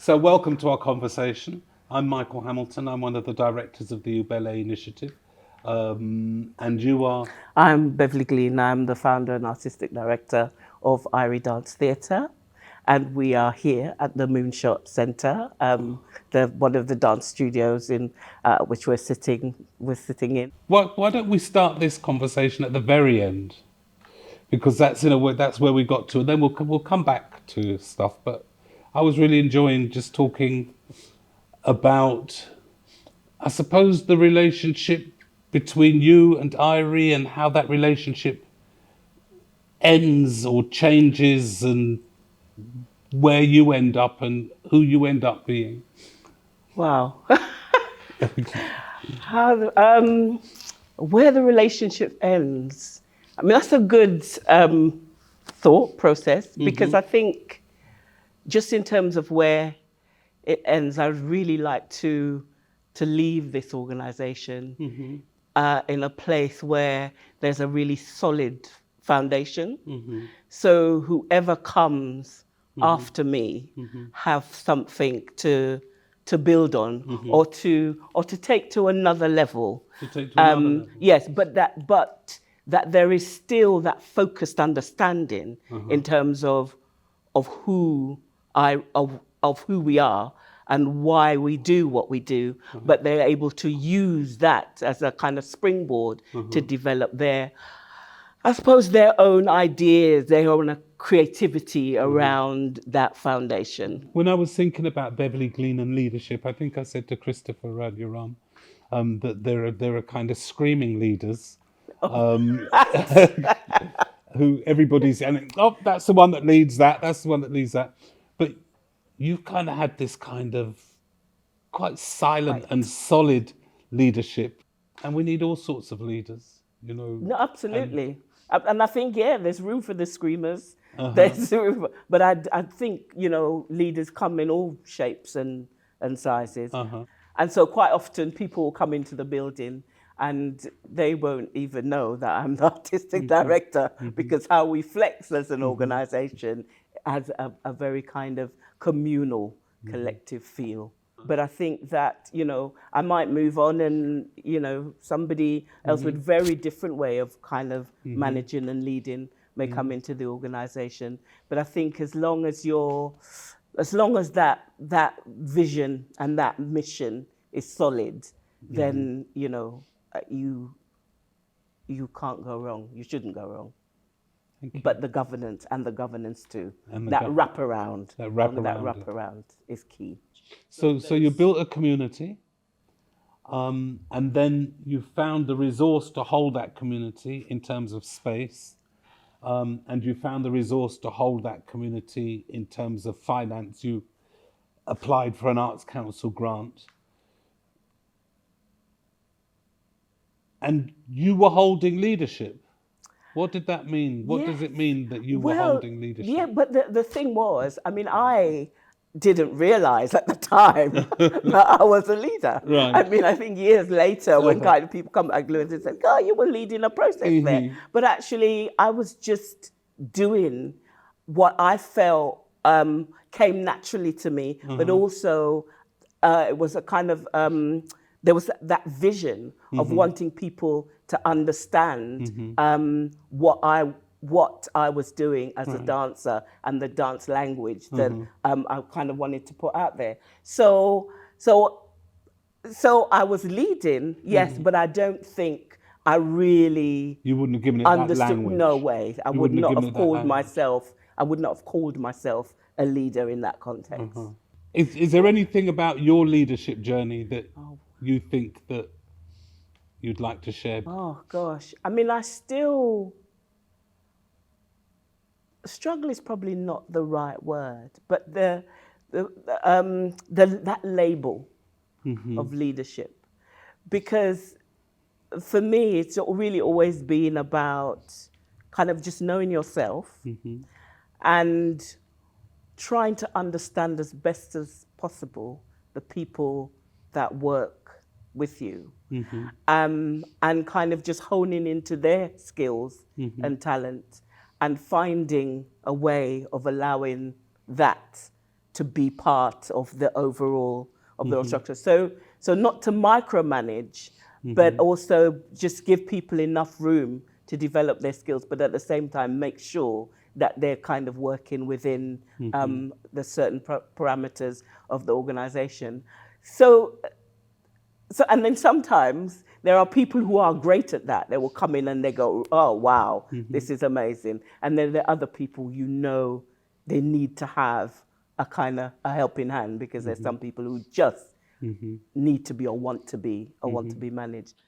So welcome to our conversation. I'm Michael Hamilton. I'm one of the directors of the Ubele Initiative. And you are? I'm Beverley Glean. I'm the founder and artistic director of IRIE Dance Theatre. And we are here at the Moonshot Centre, one of the dance studios in which we're sitting in. Why don't we start this conversation at the very end? Because that's in a way that's where we got to, and then we'll come back to stuff. But I was really enjoying just talking about, I suppose, the relationship between you and IRIE and how that relationship ends or changes and where you end up and who you end up being. Wow. Where the relationship ends. I mean, that's a good thought process, because I think just in terms of where it ends, I would really like to leave this organization in a place where there's a really solid foundation. So whoever comes after me have something to build on, or to take to another level. Yes, but that there is still that focused understanding in terms of who we are and why we do what we do, but they're able to use that as a kind of springboard to develop their own ideas, their own creativity around that foundation. When I was thinking about Beverley Glean and leadership, I think I said to Christopher earlier on that there are kind of screaming leaders who everybody's and that's the one that leads that. That's the one that leads that. But you've kind of had this kind of quite silent and solid leadership, and we need all sorts of leaders, you know. No, absolutely. And I think, there's room for the screamers. There's room, but I think, leaders come in all shapes and sizes. And so quite often people will come into the building and they won't even know that I'm the artistic director, because how we flex as an organization has a very kind of communal, collective feel. But I think that, I might move on and, somebody else with very different way of kind of managing and leading may come into the organization. But I think as long as that vision and that mission is solid, then, you can't go wrong. You shouldn't go wrong. But the governance too, that wraparound is key. So you built a community, and then you found the resource to hold that community in terms of space, and you found the resource to hold that community in terms of finance. You applied for an Arts Council grant, and you were holding leadership. What did that mean? What does it mean that you were holding leadership? Yeah, but the thing was, I mean, I didn't realize at the time that I was a leader. Right. I mean, I think years later, when kind of people come back and say, "Oh, you were leading a process there," but actually, I was just doing what I felt came naturally to me, but also it was a kind of there was that vision of wanting people to understand what I was doing as a dancer and the dance language that I kind of wanted to put out there. So I was leading, yes, but I don't think I really You wouldn't have given it understood. that language. No way. I would not have called myself a leader in that context. Is there anything about your leadership journey that you think that you'd like to share? Oh gosh, I mean, struggle is probably not the right word, but that label of leadership, because for me it's really always been about kind of just knowing yourself and trying to understand as best as possible the people that work with you, and kind of just honing into their skills and talent, and finding a way of allowing that to be part of the overall structure. So not to micromanage, but also just give people enough room to develop their skills, but at the same time make sure that they're kind of working within the certain parameters of the organization. So and then sometimes there are people who are great at that. They will come in and they go, oh, wow, this is amazing. And then there are other people, they need to have a kind of a helping hand, because there's some people who just need to be or want to be managed.